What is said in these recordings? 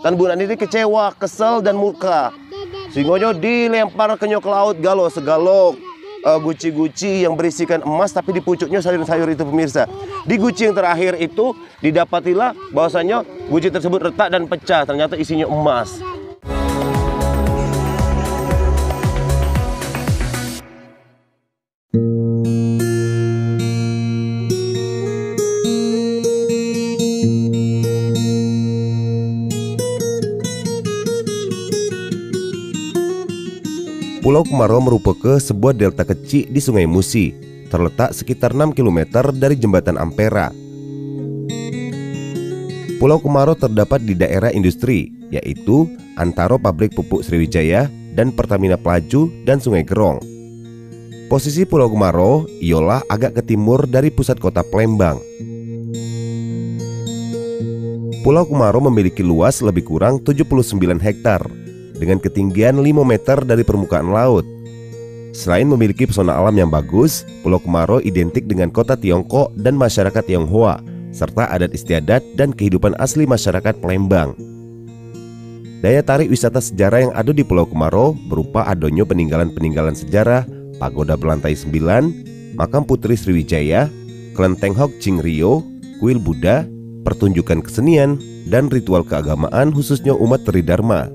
Dan Bu Nani ini kecewa, kesel dan murka. Sehingga dilempar ke laut galo segalok guci-guci yang berisikan emas, tapi di pucuknya sayur-sayur itu pemirsa. Di guci yang terakhir itu didapatilah bahwasanya guci tersebut retak dan pecah, ternyata isinya emas. Pulau Kemarau merupakan sebuah delta kecil di Sungai Musi, terletak sekitar 6 km dari Jembatan Ampera. Pulau Kemarau terdapat di daerah industri, yaitu antara pabrik pupuk Sriwijaya dan Pertamina Pelaju dan Sungai Gerong. Posisi Pulau Kemarau ialah agak ke timur dari pusat kota Palembang. Pulau Kemarau memiliki luas lebih kurang 79 hektar, dengan ketinggian 5 meter dari permukaan laut. Selain memiliki pesona alam yang bagus, Pulau Kemarau identik dengan kota Tiongkok dan masyarakat Tionghoa, serta adat istiadat dan kehidupan asli masyarakat Palembang. Daya tarik wisata sejarah yang ada di Pulau Kemarau berupa adanya peninggalan-peninggalan sejarah, pagoda berlantai 9, makam Putri Sriwijaya, kelenteng Hok Ching Rio, kuil Buddha, pertunjukan kesenian, dan ritual keagamaan khususnya umat Tridharma.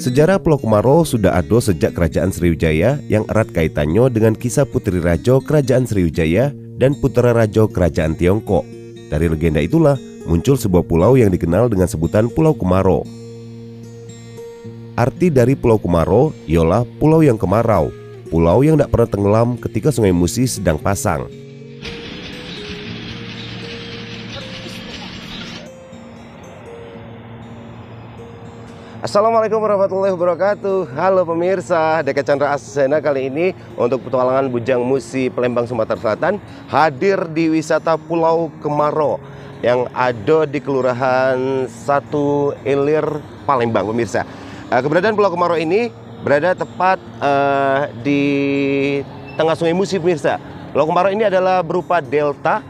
Sejarah Pulau Kemarau sudah ada sejak Kerajaan Sriwijaya yang erat kaitannya dengan kisah Putri Raja Kerajaan Sriwijaya dan Putra Raja Kerajaan Tiongkok. Dari legenda itulah muncul sebuah pulau yang dikenal dengan sebutan Pulau Kemarau. Arti dari Pulau Kemarau ialah pulau yang kemarau, pulau yang tidak pernah tenggelam ketika Sungai Musi sedang pasang. Assalamualaikum warahmatullahi wabarakatuh. Halo pemirsa, Deka Chandra Asena kali ini untuk petualangan Bujang Musi Palembang Sumatera Selatan hadir di wisata Pulau Kemarau yang ada di Kelurahan 1 Ilir Palembang pemirsa. Keberadaan Pulau Kemarau ini berada tepat di tengah Sungai Musi pemirsa. Pulau Kemarau ini adalah berupa delta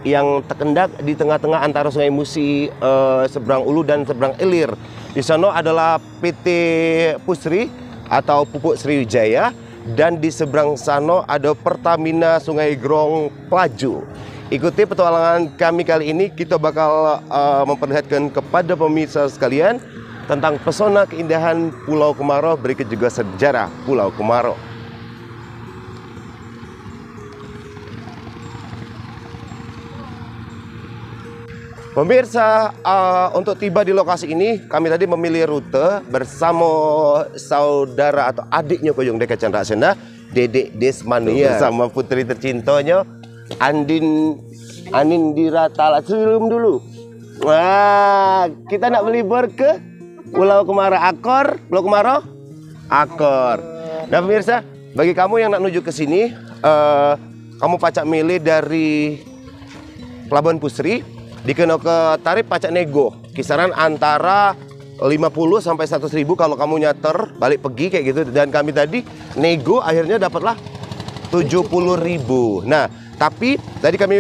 yang terkendak di tengah-tengah antara Sungai Musi seberang Ulu dan seberang Ilir. Di sana adalah PT Pusri atau Pupuk Sriwijaya, dan di seberang sana ada Pertamina Sungai Gerong Pelaju. Ikuti petualangan kami kali ini, kita bakal memperlihatkan kepada pemirsa sekalian tentang pesona keindahan Pulau Kemarau, berikut juga sejarah Pulau Kemarau. Pemirsa, untuk tiba di lokasi ini, kami tadi memilih rute bersama saudara atau adiknya Kuyung Deka Chandra Asena, Dedek Desmania, bersama putri tercintanya Anindira Tala. Sebelum dulu, wah, kita nak melibur ke Pulau Kemarau. Pulau Kemarau Akor. Nah pemirsa, bagi kamu yang nak menuju ke sini, kamu pacak milih dari Pelabuhan Pusri. Dikena ke tarif pajak nego kisaran antara 50 sampai 100.000 kalau kamu nyater balik pergi kayak gitu, dan kami tadi nego akhirnya dapatlah 70.000. Nah, tapi tadi kami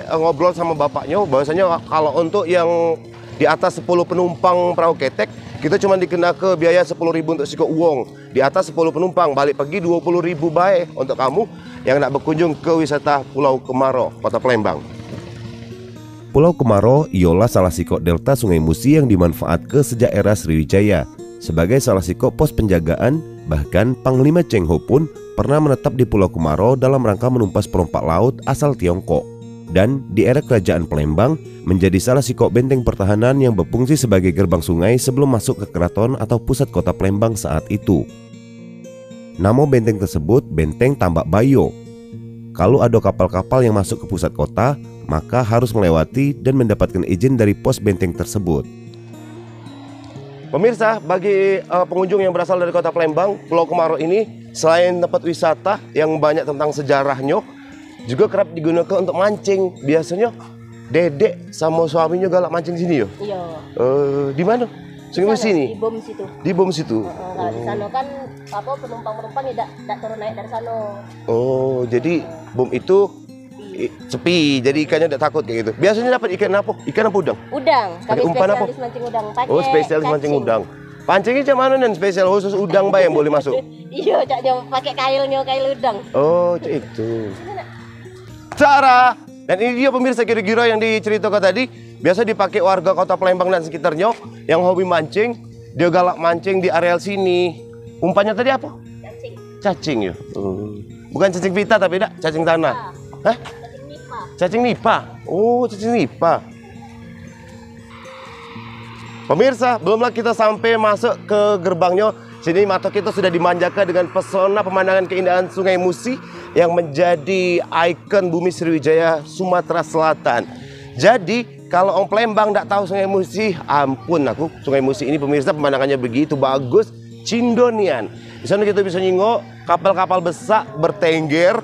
ngobrol sama bapaknya bahwasanya kalau untuk yang di atas 10 penumpang perahu ketek kita cuma dikena ke biaya 10.000 untuk siko uang. Di atas 10 penumpang balik pergi 20.000 baik untuk kamu yang nak berkunjung ke wisata Pulau Kemarau, Kota Palembang. Pulau Kemarau ialah salah sikok delta Sungai Musi yang dimanfaatkan sejak era Sriwijaya. Sebagai salah sikok pos penjagaan, bahkan Panglima Cheng Ho pun pernah menetap di Pulau Kemarau dalam rangka menumpas perompak laut asal Tiongkok. Dan di era Kerajaan Palembang menjadi salah sikok benteng pertahanan yang berfungsi sebagai gerbang sungai sebelum masuk ke keraton atau pusat kota Palembang saat itu. Nama benteng tersebut Benteng Tambak Bayo. Kalau ada kapal-kapal yang masuk ke pusat kota, maka harus melewati dan mendapatkan izin dari pos benteng tersebut. Pemirsa, bagi pengunjung yang berasal dari Kota Palembang, Pulau Kemarau ini selain tempat wisata yang banyak tentang sejarahnya, juga kerap digunakan untuk mancing. Biasanya Dedek sama suaminya galak mancing sini yo. Iya. Di mana? Sungai Musi ini? Di bom situ. Di bom situ. Kalau di sana kan penumpang-penumpang tidak turun naik dari sana. Oh, jadi bom itu sepi, jadi ikannya tidak takut kayak gitu. Biasanya dapat ikan apa? Ikan apa udang? Udang. Ada Kami umpan apa? spesialis mancing udang. Pakai Oh, spesialis mancing cacing. udang. Pancingnya macam mana dan spesial khusus udang yang boleh masuk? Iya, Cak Jom pakai kail udang. Oh, itu. Cara. Dan ini dia pemirsa kira-kira yang diceritakan tadi. Biasa dipakai warga kota Palembang dan sekitarnya yang hobi mancing. Dia galak mancing di areal sini. Umpannya tadi apa? Cacing. Cacing ya. Bukan cacing pita tapi tidak cacing tanah. Hah? Cacing nipa. Cacing nipa. Oh, cacing nipa. Pemirsa, belumlah kita sampai masuk ke gerbangnya. Sini mata kita sudah dimanjakan dengan pesona pemandangan keindahan Sungai Musi yang menjadi ikon bumi Sriwijaya Sumatera Selatan. Jadi, kalau orang Palembang tidak tahu Sungai Musi, ampun aku. Sungai Musi ini pemirsa pemandangannya begitu bagus, cindonian. Di sana kita bisa nyingok kapal-kapal besar bertengger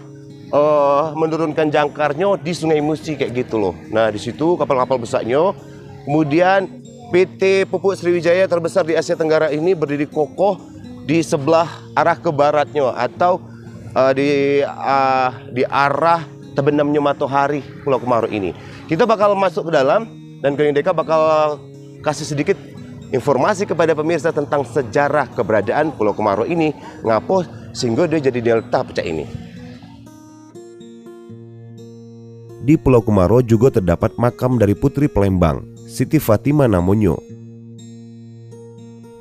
menurunkan jangkarnya di Sungai Musi kayak gitu loh. Nah, di situ kapal-kapal besarnya. Kemudian PT Pupuk Sriwijaya terbesar di Asia Tenggara ini berdiri kokoh di sebelah arah ke baratnya atau di arah terbenamnya matahari Pulau Kemaro ini. Kita bakal masuk ke dalam dan Kang Deka bakal kasih sedikit informasi kepada pemirsa tentang sejarah keberadaan Pulau Kemaro ini, ngapo sehingga dia jadi delta pecah ini. Di Pulau Kemaro juga terdapat makam dari Putri Palembang, Siti Fatimah Namonyo.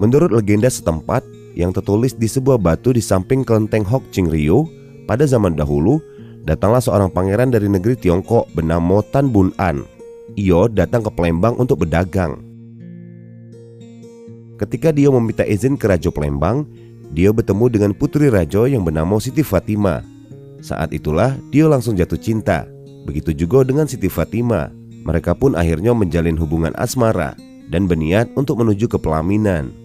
Menurut legenda setempat yang tertulis di sebuah batu di samping kelenteng Hok Ching Rio, pada zaman dahulu datanglah seorang pangeran dari negeri Tiongkok bernama Tan Bun An. Ia datang ke Palembang untuk berdagang. Ketika dia meminta izin ke Raja Palembang, dia bertemu dengan putri raja yang bernama Siti Fatimah. Saat itulah dia langsung jatuh cinta. Begitu juga dengan Siti Fatimah. Mereka pun akhirnya menjalin hubungan asmara dan berniat untuk menuju ke pelaminan.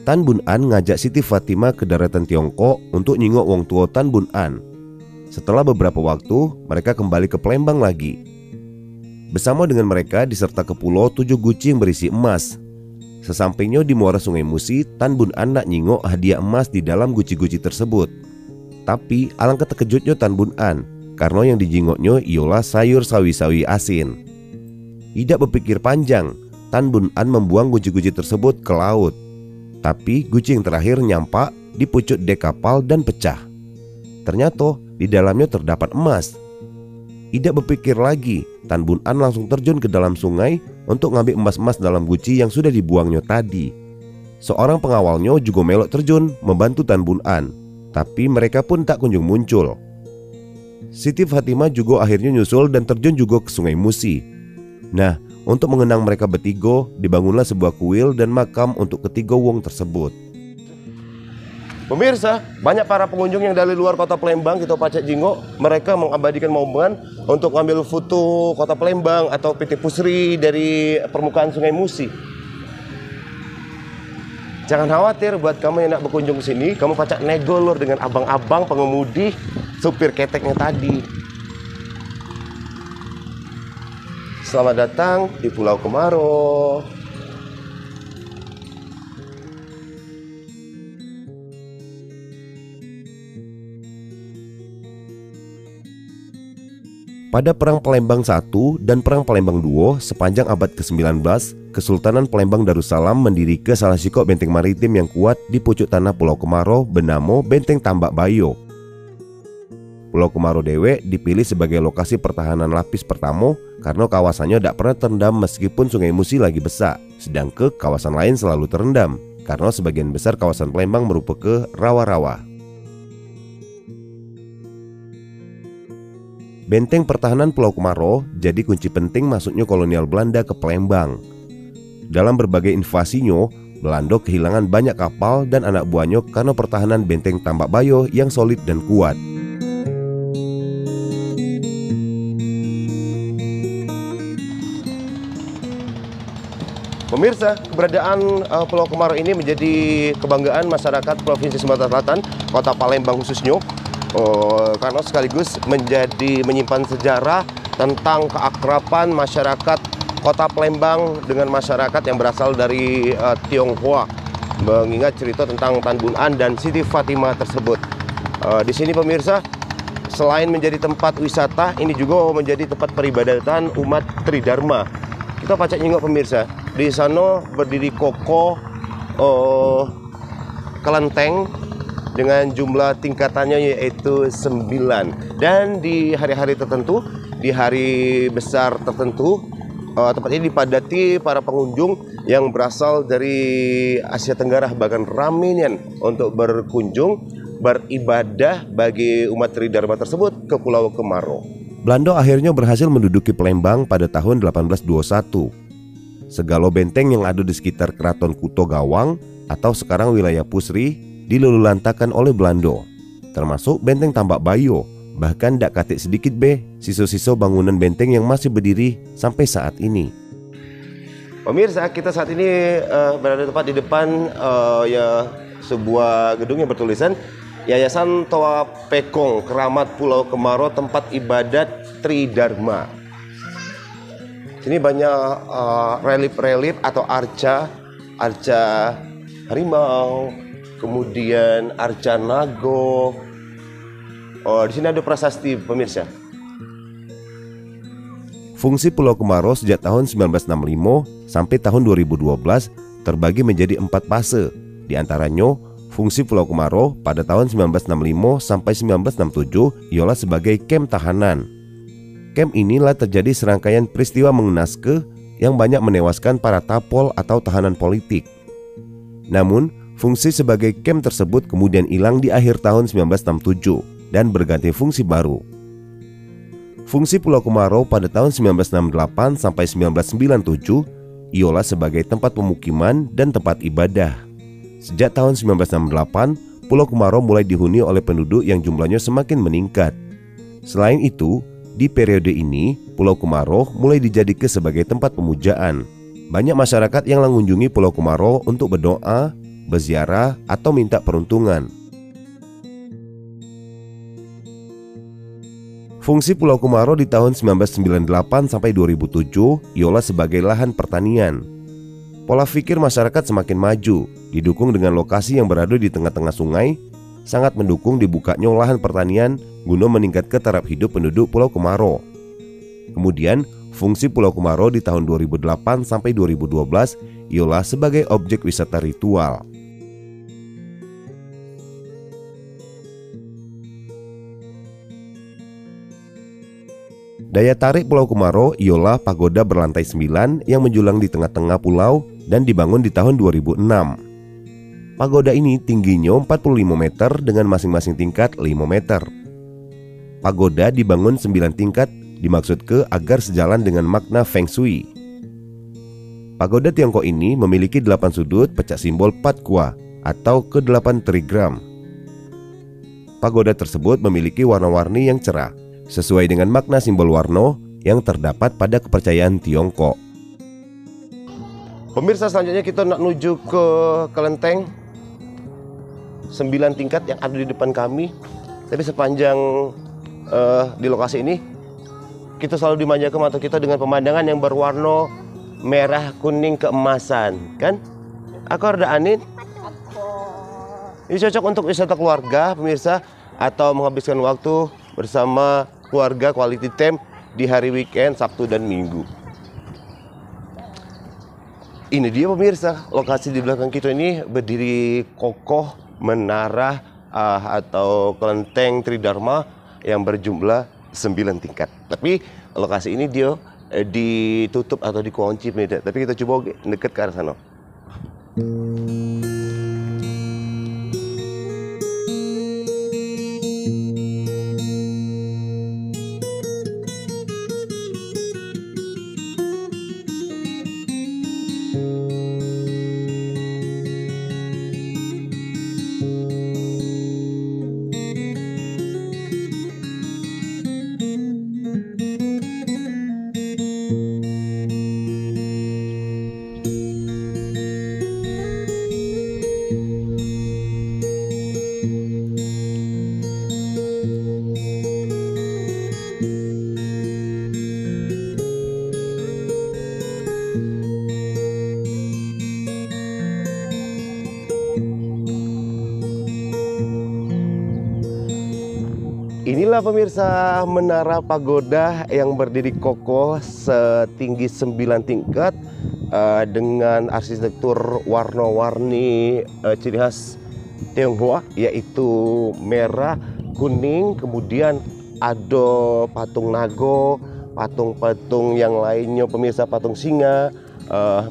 Tan Bun An ngajak Siti Fatimah ke daratan Tiongkok untuk nyingok wong tua Tan Bun An. Setelah beberapa waktu, mereka kembali ke Palembang lagi. Bersama dengan mereka diserta ke pulau 7 guci yang berisi emas. Sesampainya di muara Sungai Musi, Tan Bun An nak nyingok hadiah emas di dalam guci-guci tersebut. Tapi alangkah terkejutnya Tan Bun An, karena yang dijingoknya ialah sayur sawi-sawi asin. Tidak berpikir panjang, Tan Bun An membuang guci-guci tersebut ke laut. Tapi guci yang terakhir nyampak di pucuk dek kapal dan pecah. Ternyata di dalamnya terdapat emas. Tidak berpikir lagi, Tan Bun An langsung terjun ke dalam sungai untuk ngambil emas-emas dalam guci yang sudah dibuangnya tadi. Seorang pengawalnya juga melok terjun membantu Tan Bun An, tapi mereka pun tak kunjung muncul. Siti Fatimah juga akhirnya nyusul dan terjun juga ke Sungai Musi. Nah, untuk mengenang mereka bertiga, dibangunlah sebuah kuil dan makam untuk ketiga wong tersebut. Pemirsa, banyak para pengunjung yang dari luar kota Palembang kita pacak jingok, mereka mengabadikan momen untuk ambil foto kota Palembang atau PT Pusri dari permukaan Sungai Musi. Jangan khawatir buat kamu yang nak berkunjung ke sini, kamu pacak negolor dengan abang-abang pengemudi supir keteknya tadi. Selamat datang di Pulau Kemaro. Pada Perang Palembang I dan Perang Palembang II sepanjang abad ke-19, Kesultanan Palembang Darussalam mendirikan salah satu benteng maritim yang kuat di pucuk tanah Pulau Kemaro bernama Benteng Tambak Bayo. Pulau Kemaro Dewe dipilih sebagai lokasi pertahanan lapis pertama karena kawasannya tidak pernah terendam meskipun Sungai Musi lagi besar, sedangkan kawasan lain selalu terendam karena sebagian besar kawasan Palembang merupakan rawa-rawa. Benteng pertahanan Pulau Kemaro jadi kunci penting masuknya kolonial Belanda ke Palembang. Dalam berbagai invasinya, Belanda kehilangan banyak kapal dan anak buahnya karena pertahanan Benteng Tambak Bayo yang solid dan kuat. Pemirsa, keberadaan Pulau Kemaro ini menjadi kebanggaan masyarakat Provinsi Sumatera Selatan, Kota Palembang khususnya, karena sekaligus menyimpan sejarah tentang keakraban masyarakat Kota Palembang dengan masyarakat yang berasal dari Tionghoa, mengingat cerita tentang Tan Bun An dan Siti Fatimah tersebut. Di sini pemirsa, selain menjadi tempat wisata, ini juga menjadi tempat peribadatan umat Tridharma. Kita pacak nyengok pemirsa, di sana berdiri kokoh kelenteng dengan jumlah tingkatannya yaitu 9. Dan di hari-hari tertentu, di hari besar tertentu, tempat ini dipadati para pengunjung yang berasal dari Asia Tenggara, bahkan ramai untuk berkunjung beribadah bagi umat Tridharma tersebut ke Pulau Kemaro. Belanda akhirnya berhasil menduduki Palembang pada tahun 1821. Segala benteng yang ada di sekitar Keraton Kuto Gawang atau sekarang wilayah Pusri dilululantakan oleh Belanda, termasuk benteng Tambak Bayo. Bahkan dak katik sedikit sisa-sisa bangunan benteng yang masih berdiri sampai saat ini. Pemirsa, kita saat ini berada tepat di depan sebuah gedung yang bertulisan Yayasan Toa Pekong Keramat Pulau Kemaro, tempat ibadat Tridharma. Sini banyak relief-relief atau arca harimau, kemudian arca nago. Di sini ada prasasti pemirsa. Fungsi Pulau Kemaro sejak tahun 1965 sampai tahun 2012 terbagi menjadi 4 fase. Di antaranya, fungsi Pulau Kemaro pada tahun 1965 sampai 1967 ialah sebagai kem tahanan. Kem inilah terjadi serangkaian peristiwa mengenaske yang banyak menewaskan para tapol atau tahanan politik. Namun, fungsi sebagai kem tersebut kemudian hilang di akhir tahun 1967 dan berganti fungsi baru. Fungsi Pulau Kemaro pada tahun 1968 sampai 1997 ialah sebagai tempat pemukiman dan tempat ibadah. Sejak tahun 1968, Pulau Kemaro mulai dihuni oleh penduduk yang jumlahnya semakin meningkat. Selain itu, di periode ini, Pulau Kemaro mulai dijadikan sebagai tempat pemujaan. Banyak masyarakat yang mengunjungi Pulau Kemaro untuk berdoa, berziarah, atau minta peruntungan. Fungsi Pulau Kemaro di tahun 1998 sampai 2007 ialah sebagai lahan pertanian. Pola pikir masyarakat semakin maju, didukung dengan lokasi yang berada di tengah-tengah sungai, sangat mendukung dibukanya lahan pertanian guna meningkatkan taraf hidup penduduk Pulau Kemaro. Kemudian, fungsi Pulau Kemaro di tahun 2008 sampai 2012 ialah sebagai objek wisata ritual. Daya tarik Pulau Kemaro ialah pagoda berlantai 9 yang menjulang di tengah-tengah pulau dan dibangun di tahun 2006. Pagoda ini tingginya 45 meter dengan masing-masing tingkat 5 meter. Pagoda dibangun 9 tingkat dimaksudkan agar sejalan dengan makna Feng Shui. Pagoda Tiongkok ini memiliki 8 sudut pecah simbol Pat Kua atau ke-8 trigram. Pagoda tersebut memiliki warna-warni yang cerah sesuai dengan makna simbol warna yang terdapat pada kepercayaan Tiongkok. Pemirsa, selanjutnya kita nak menuju ke kelenteng 9 tingkat yang ada di depan kami. Tapi sepanjang di lokasi ini kita selalu dimanjakan mata kita dengan pemandangan yang berwarna merah, kuning, keemasan, kan? Aku ada Anin. Ini cocok untuk wisata keluarga, pemirsa, atau menghabiskan waktu bersama keluarga, quality time di hari weekend, Sabtu dan Minggu. Ini dia pemirsa, lokasi di belakang kita ini berdiri kokoh menara atau kelenteng Tridharma yang berjumlah 9 tingkat. Tapi lokasi ini dia ditutup atau dikunci, tapi kita coba dekat ke arah sana. Inilah pemirsa menara pagoda yang berdiri kokoh setinggi 9 tingkat dengan arsitektur warna-warni ciri khas Tionghoa, yaitu merah, kuning, kemudian ada patung naga, patung-patung yang lainnya pemirsa, patung singa,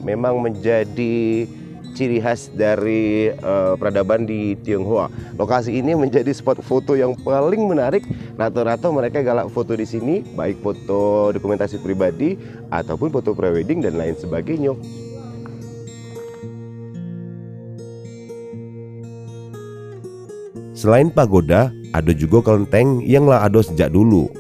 memang menjadi ciri khas dari peradaban di Tionghoa. Lokasi ini menjadi spot foto yang paling menarik. Rata-rata mereka galak foto di sini, baik foto dokumentasi pribadi ataupun foto prewedding dan lain sebagainya. Selain pagoda, ada juga kelenteng yang lah ada sejak dulu.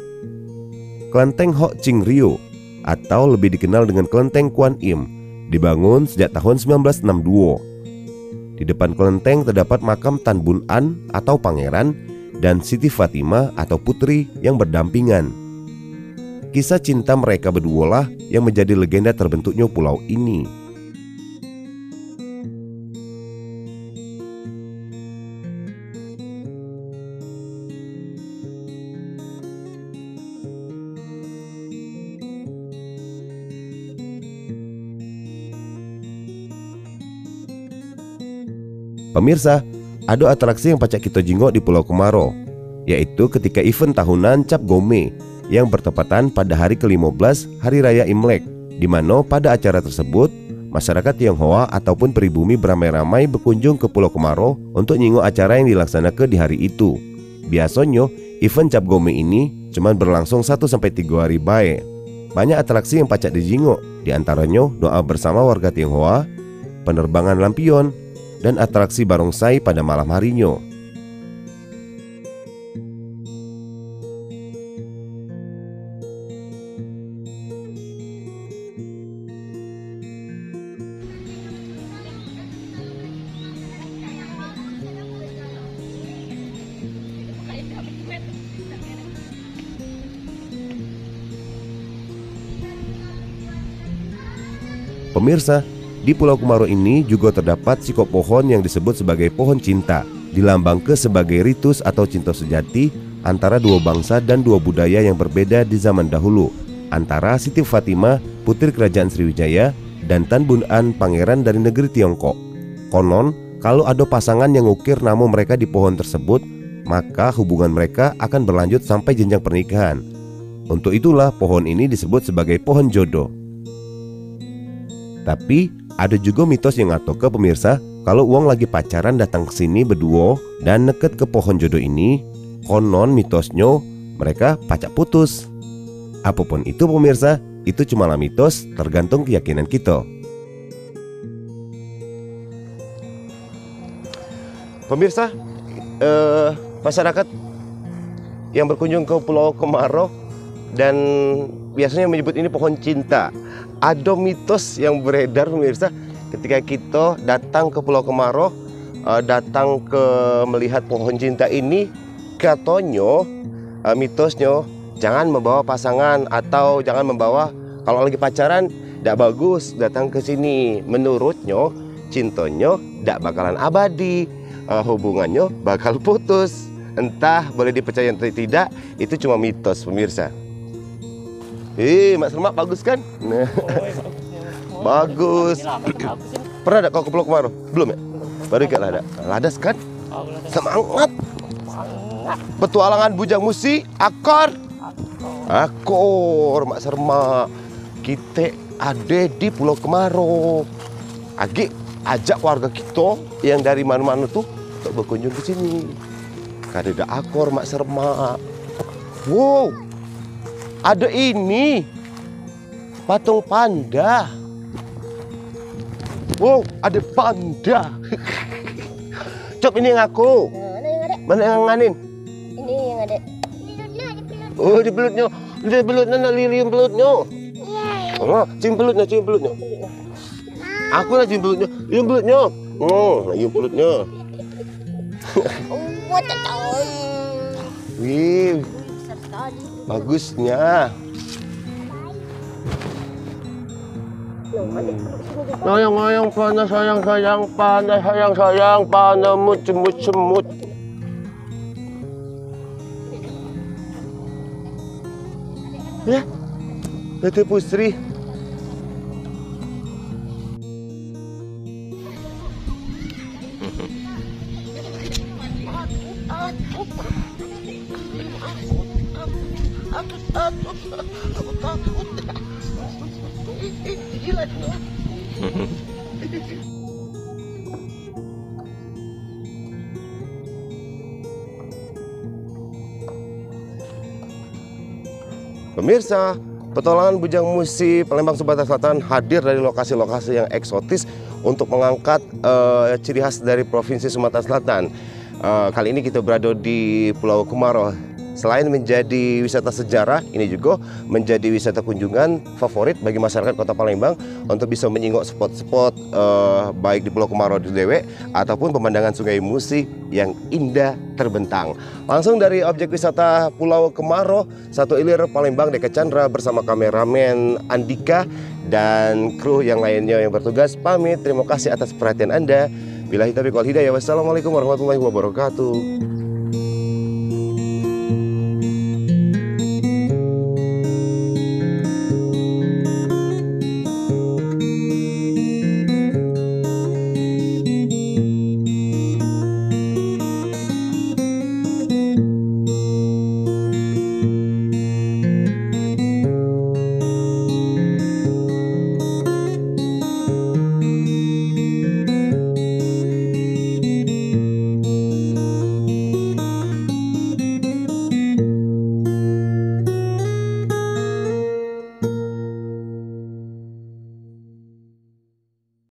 Kelenteng Hock Ching Rio atau lebih dikenal dengan Kelenteng Kuan Im dibangun sejak tahun 1962. Di depan kelenteng terdapat makam Tan Bun An atau pangeran dan Siti Fatimah atau putri yang berdampingan. Kisah cinta mereka berdua lah yang menjadi legenda terbentuknya pulau ini. Pemirsa, ada atraksi yang pacak kita jingok di Pulau Kemaro, yaitu ketika event tahunan Cap Gome yang bertepatan pada hari ke-15 Hari Raya Imlek, di mana pada acara tersebut masyarakat Tionghoa ataupun pribumi beramai-ramai berkunjung ke Pulau Kemaro untuk nyingok acara yang dilaksanakan di hari itu. Biasanya event Cap Gome ini cuma berlangsung 1-3 hari baik. Banyak atraksi yang pacak dijingok, diantaranya doa bersama warga Tionghoa, penerbangan lampion, dan atraksi barongsai pada malam harinya. Pemirsa, di Pulau Kemaro ini juga terdapat sikok pohon yang disebut sebagai pohon cinta, dilambangkan sebagai ritus atau cinta sejati antara dua bangsa dan dua budaya yang berbeda di zaman dahulu, antara Siti Fatimah, putri kerajaan Sriwijaya, dan Tan Bun An, pangeran dari negeri Tiongkok. Konon, kalau ada pasangan yang ngukir nama mereka di pohon tersebut, maka hubungan mereka akan berlanjut sampai jenjang pernikahan. Untuk itulah pohon ini disebut sebagai pohon jodoh. Tapi ada juga mitos yang ngato ke pemirsa, kalau uang lagi pacaran datang ke sini berdua dan deket ke pohon jodoh ini, konon mitosnya mereka pacak putus. Apapun itu pemirsa, itu cumalah mitos, tergantung keyakinan kita. Pemirsa, masyarakat yang berkunjung ke Pulau Kemaro dan biasanya menyebut ini pohon cinta. Ada mitos yang beredar pemirsa, ketika kita datang ke Pulau Kemaro, datang ke melihat pohon cinta ini, katanya mitosnya jangan membawa pasangan atau jangan membawa, kalau lagi pacaran tidak bagus datang ke sini. Menurutnya cintanya tidak bakalan abadi, hubungannya bakal putus. Entah boleh dipercaya atau tidak, itu cuma mitos pemirsa. Mak Sermak bagus kan? Nah. Bagus. Pernah ada kau ke Pulau Kemaro? Belum ya? Baru ikat lada. Ladas kan? Semangat. Petualangan bujang musi, akor. Akor, Mak Sermak. Kita ada di Pulau Kemaro. Agi ajak warga kita yang dari mana-mana tuh untuk berkunjung ke sini. Kada ada akor, Mak Sermak. Wow. Ada ini patung panda. Wow, ada panda. Cop, ini yang aku. Mana yang nganin? Ini yang ada. Oh, di belutnya. Di belutnya, nak lili yang belutnya. Oh, cium belutnya, cium belutnya. Aku lah cium belutnya. Cium belutnya. Oh, cium belutnya. Wih, bagusnya. Sayang pana, sayang pana, sayang pana, mut. Ya, itu Pusri. Pemirsa, petualangan Bujang Musi Palembang Sumatera Selatan hadir dari lokasi-lokasi yang eksotis untuk mengangkat ciri khas dari Provinsi Sumatera Selatan. Kali ini kita berada di Pulau Kumaro. Selain menjadi wisata sejarah, ini juga menjadi wisata kunjungan favorit bagi masyarakat Kota Palembang untuk bisa menyingok spot-spot baik di Pulau Kumaro di Dewe ataupun pemandangan Sungai Musi yang indah terbentang. Langsung dari objek wisata Pulau Kumaro, Satu Ilir Palembang, Deka Chandra bersama kameramen Andika dan kru yang lainnya yang bertugas pamit. Terima kasih atas perhatian Anda. Billahi taufiq wal hidayah. Wassalamualaikum warahmatullahi wabarakatuh.